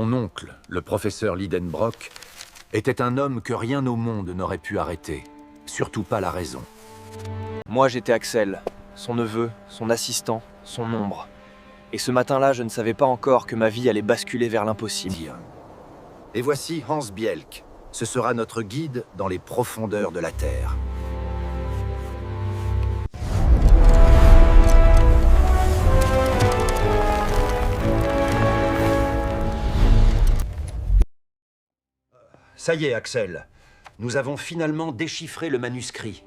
Mon oncle, le professeur Lidenbrock, était un homme que rien au monde n'aurait pu arrêter, surtout pas la raison. Moi, j'étais Axel, son neveu, son assistant, son ombre. Et ce matin-là, je ne savais pas encore que ma vie allait basculer vers l'impossible. Et voici Hans Bielk. Ce sera notre guide dans les profondeurs de la Terre. Ça y est, Axel. Nous avons finalement déchiffré le manuscrit.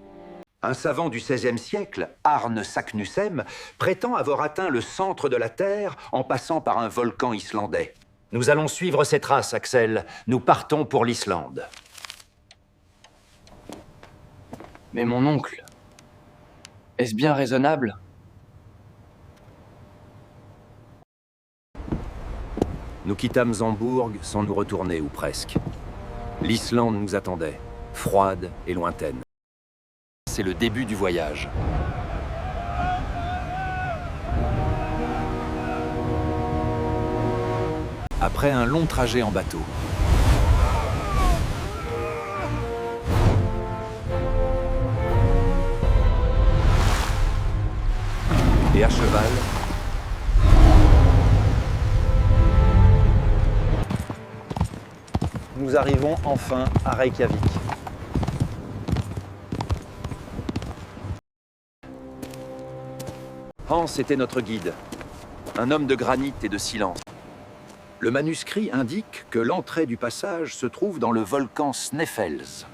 Un savant du XVIe siècle, Arne Saknussemm, prétend avoir atteint le centre de la Terre en passant par un volcan islandais. Nous allons suivre ses traces, Axel. Nous partons pour l'Islande. Mais mon oncle, est-ce bien raisonnable? Nous quittâmes Hambourg sans nous retourner, ou presque. L'Islande nous attendait, froide et lointaine. C'est le début du voyage. Après un long trajet en bateau. Et à cheval. Nous arrivons enfin à Reykjavik. Hans était notre guide, un homme de granit et de silence. Le manuscrit indique que l'entrée du passage se trouve dans le volcan Sneffels.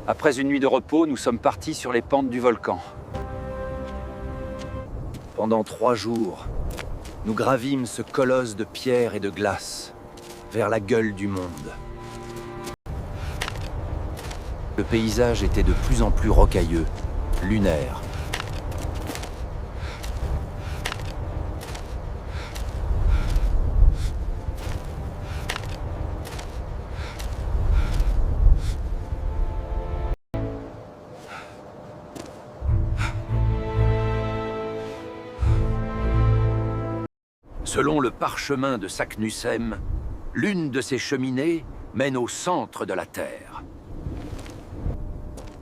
Après une nuit de repos, nous sommes partis sur les pentes du volcan. Pendant 3 jours, nous gravîmes ce colosse de pierre et de glace vers la gueule du monde. Le paysage était de plus en plus rocailleux, lunaire. Selon le parchemin de Saknussemm, l'une de ces cheminées mène au centre de la Terre.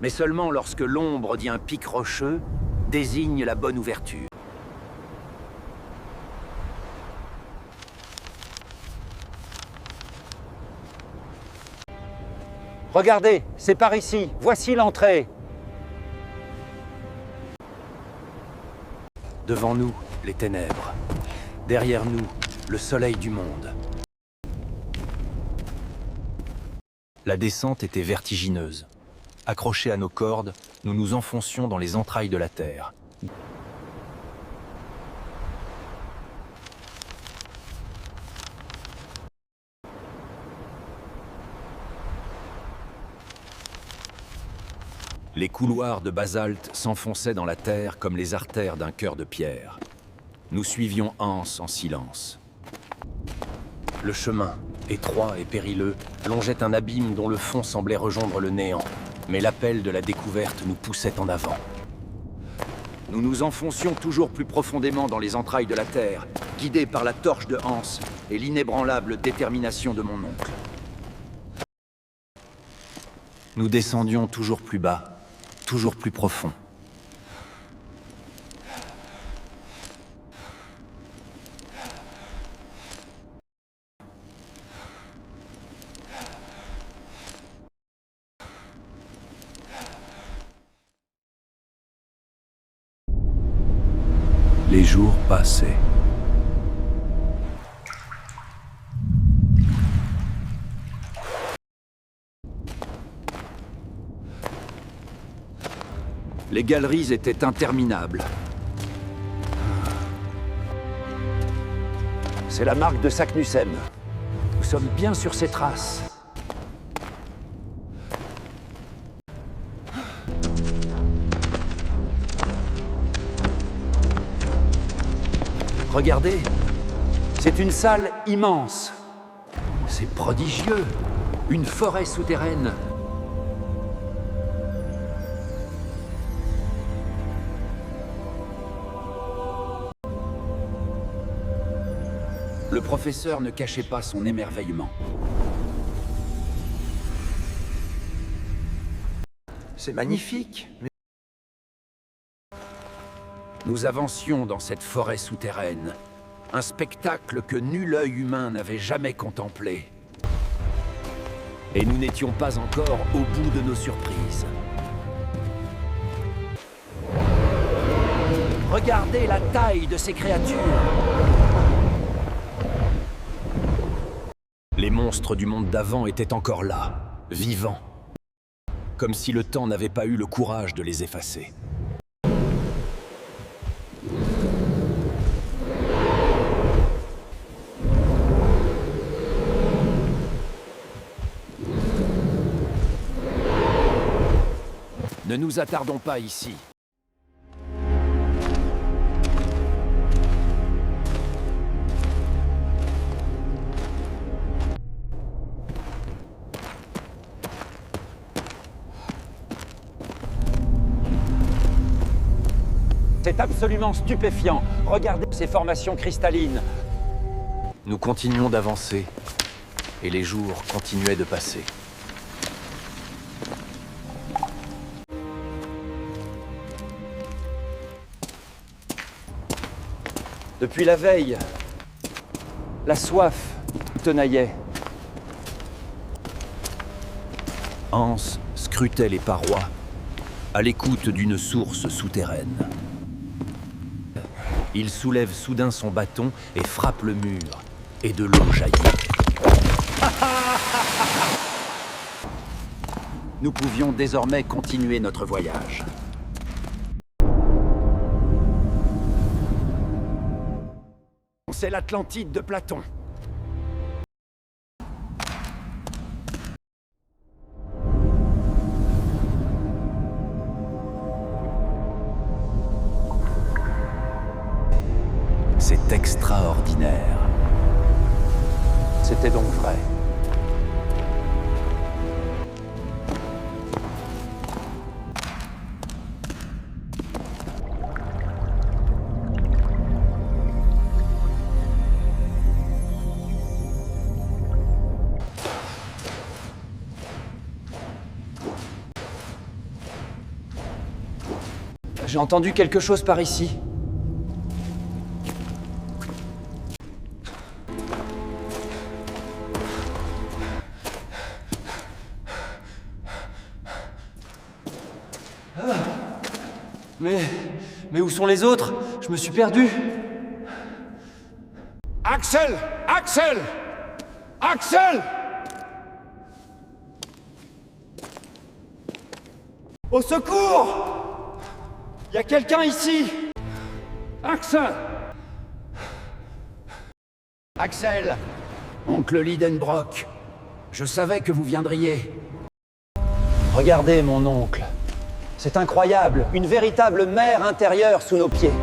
Mais seulement lorsque l'ombre d'un pic rocheux désigne la bonne ouverture. Regardez, c'est par ici. Voici l'entrée. Devant nous, les ténèbres. Derrière nous, le soleil du monde. La descente était vertigineuse. Accrochés à nos cordes, nous nous enfoncions dans les entrailles de la Terre. Les couloirs de basalte s'enfonçaient dans la terre comme les artères d'un cœur de pierre. Nous suivions Hans en silence. Le chemin, étroit et périlleux, longeait un abîme dont le fond semblait rejoindre le néant. Mais l'appel de la découverte nous poussait en avant. Nous nous enfoncions toujours plus profondément dans les entrailles de la Terre, guidés par la torche de Hans et l'inébranlable détermination de mon oncle. Nous descendions toujours plus bas, toujours plus profond. Les jours passaient. Les galeries étaient interminables. C'est la marque de Saknussemm. Nous sommes bien sur ses traces. Regardez, c'est une salle immense. C'est prodigieux, une forêt souterraine. Le professeur ne cachait pas son émerveillement. C'est magnifique. Nous avancions dans cette forêt souterraine. Un spectacle que nul œil humain n'avait jamais contemplé. Et nous n'étions pas encore au bout de nos surprises. Regardez la taille de ces créatures! Les monstres du monde d'avant étaient encore là, vivants. Comme si le temps n'avait pas eu le courage de les effacer. Ne nous attardons pas ici. C'est absolument stupéfiant. Regardez ces formations cristallines. Nous continuions d'avancer, et les jours continuaient de passer. Depuis la veille, la soif tenaillait. Hans scrutait les parois, à l'écoute d'une source souterraine. Il soulève soudain son bâton et frappe le mur, et de l'eau jaillit. Nous pouvions désormais continuer notre voyage. C'est l'Atlantide de Platon. C'est extraordinaire. C'était donc vrai. J'ai entendu quelque chose par ici. Mais où sont les autres? Je me suis perdu. Axel! Axel! Axel! Au secours! Il y a quelqu'un ici! Axel! Axel! Oncle Lidenbrock, je savais que vous viendriez. Regardez, mon oncle. C'est incroyable, une véritable mer intérieure sous nos pieds.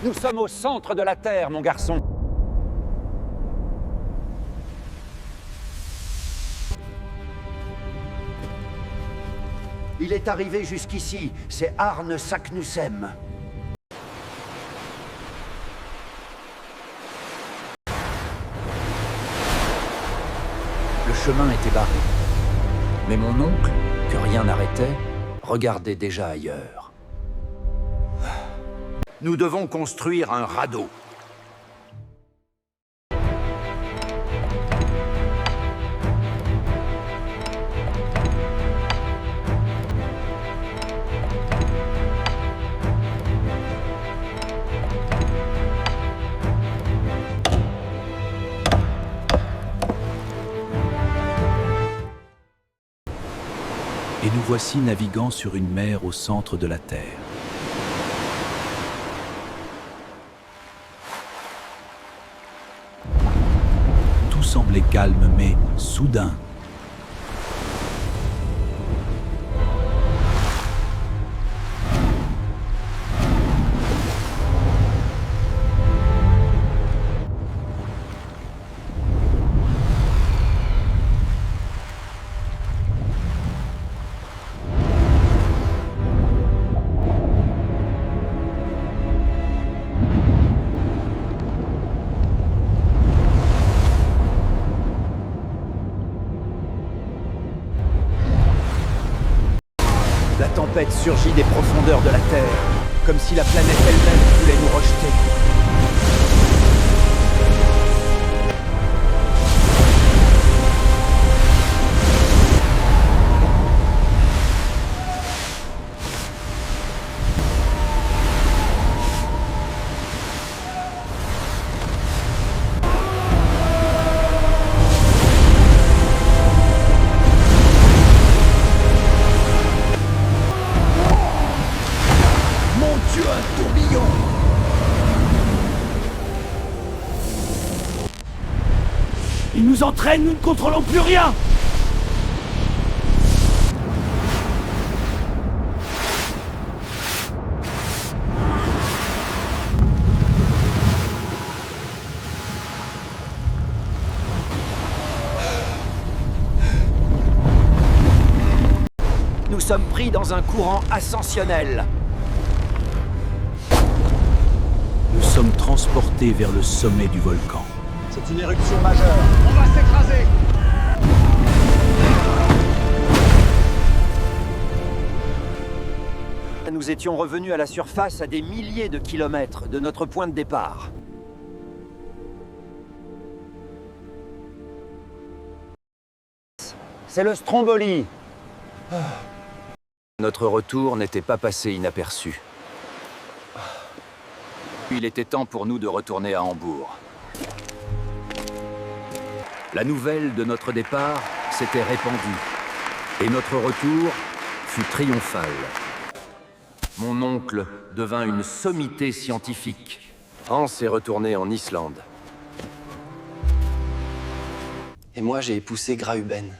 Nous sommes au centre de la Terre, mon garçon. Il est arrivé jusqu'ici, c'est Arne Saknussemm. Le chemin était barré. Mais mon oncle, que rien n'arrêtait, regardait déjà ailleurs. Nous devons construire un radeau. Et nous voici naviguant sur une mer au centre de la Terre. Tout semblait calme, mais soudain... tempête surgit des profondeurs de la Terre, comme si la planète elle-même voulait nous rejeter. Dieu, un tourbillon! Il nous entraîne, nous ne contrôlons plus rien! Nous sommes pris dans un courant ascensionnel. Nous sommes transportés vers le sommet du volcan. C'est une éruption majeure. On va s'écraser. Nous étions revenus à la surface à des milliers de kilomètres de notre point de départ. C'est le Stromboli. Notre retour n'était pas passé inaperçu. Il était temps pour nous de retourner à Hambourg. La nouvelle de notre départ s'était répandue, et notre retour fut triomphal. Mon oncle devint une sommité scientifique. Hans est retourné en Islande. Et moi, j'ai poussé Graüben.